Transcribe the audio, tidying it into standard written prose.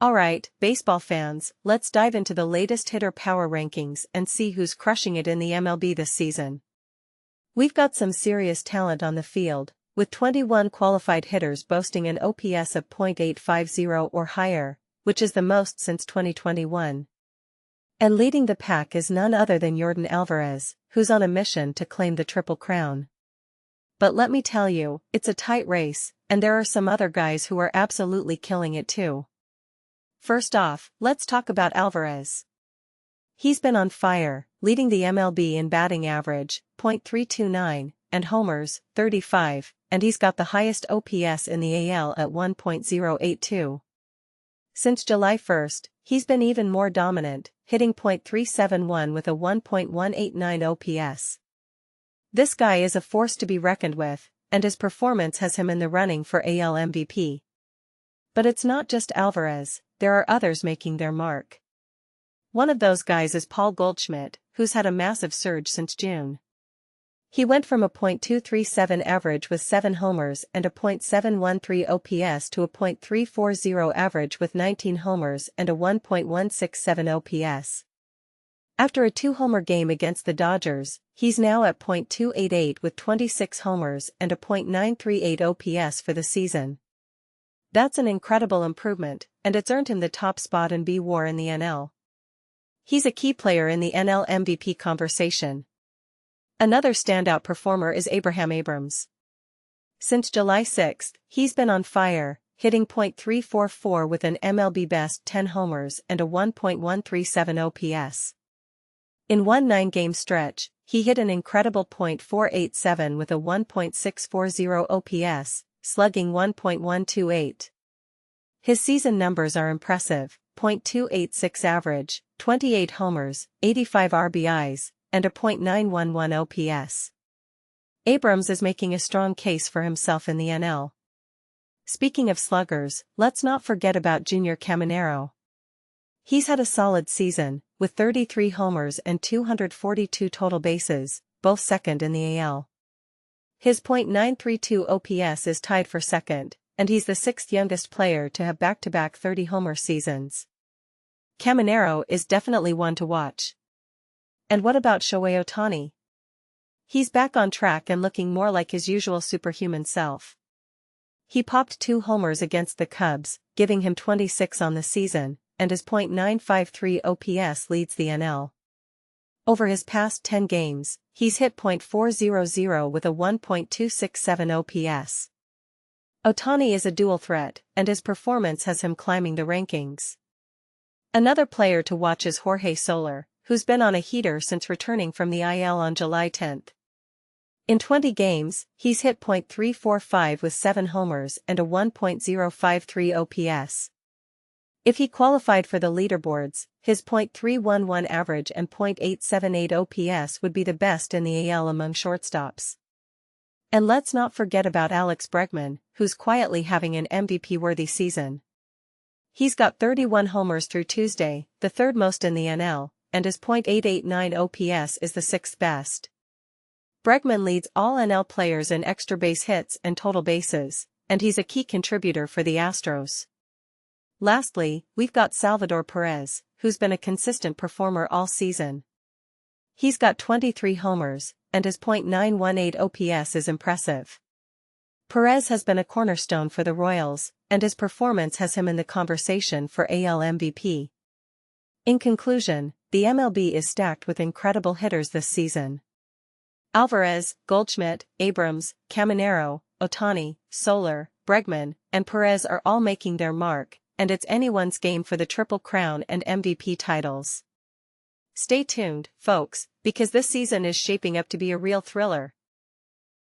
Alright, baseball fans, let's dive into the latest hitter power rankings and see who's crushing it in the MLB this season. We've got some serious talent on the field, with 21 qualified hitters boasting an OPS of .850 or higher, which is the most since 2021. And leading the pack is none other than Yordan Alvarez, who's on a mission to claim the Triple Crown. But let me tell you, it's a tight race, and there are some other guys who are absolutely killing it too. First off, let's talk about Alvarez. He's been on fire, leading the MLB in batting average, .329, and homers, 35, and he's got the highest OPS in the AL at 1.082. Since July 1st, he's been even more dominant, hitting .371 with a 1.189 OPS. This guy is a force to be reckoned with, and his performance has him in the running for AL MVP. But it's not just Alvarez, there are others making their mark. One of those guys is Paul Goldschmidt, who's had a massive surge since June. He went from a .237 average with 7 homers and a .713 OPS to a .340 average with 19 homers and a 1.167 OPS. After a 2-homer game against the Dodgers, he's now at .288 with 26 homers and a .938 OPS for the season. That's an incredible improvement, and it's earned him the top spot in B-WAR in the NL. He's a key player in the NL MVP conversation. Another standout performer is Abraham Abrams. Since July 6, he's been on fire, hitting .344 with an MLB best 10 homers and a 1.137 OPS. In one 9-game stretch, he hit an incredible .487 with a 1.640 OPS, slugging 1.128. His season numbers are impressive, .286 average, 28 homers, 85 RBIs, and a .911 OPS. Abrams is making a strong case for himself in the NL. Speaking of sluggers, let's not forget about Junior Caminero. He's had a solid season, with 33 homers and 242 total bases, both second in the AL. His .932 OPS is tied for second, and he's the 6th youngest player to have back-to-back 30-homer seasons. Caminero is definitely one to watch. And what about Shohei Ohtani? He's back on track and looking more like his usual superhuman self. He popped 2 homers against the Cubs, giving him 26 on the season, and his .953 OPS leads the NL. Over his past 10 games, he's hit .400 with a 1.267 OPS. Ohtani is a dual threat, and his performance has him climbing the rankings. Another player to watch is Jorge Soler, who's been on a heater since returning from the IL on July 10. In 20 games, he's hit .345 with 7 homers and a 1.053 OPS. If he qualified for the leaderboards, his .311 average and .878 OPS would be the best in the AL among shortstops. And let's not forget about Alex Bregman, who's quietly having an MVP-worthy season. He's got 31 homers through Tuesday, the 3rd most in the NL, and his .889 OPS is the 6th best. Bregman leads all NL players in extra base hits and total bases, and he's a key contributor for the Astros. Lastly, we've got Salvador Perez, who's been a consistent performer all season. He's got 23 homers, and his .918 OPS is impressive. Perez has been a cornerstone for the Royals, and his performance has him in the conversation for AL MVP. In conclusion, the MLB is stacked with incredible hitters this season. Alvarez, Goldschmidt, Abrams, Caminero, Ohtani, Soler, Bregman, and Perez are all making their mark, and it's anyone's game for the Triple Crown and MVP titles. Stay tuned, folks, because this season is shaping up to be a real thriller.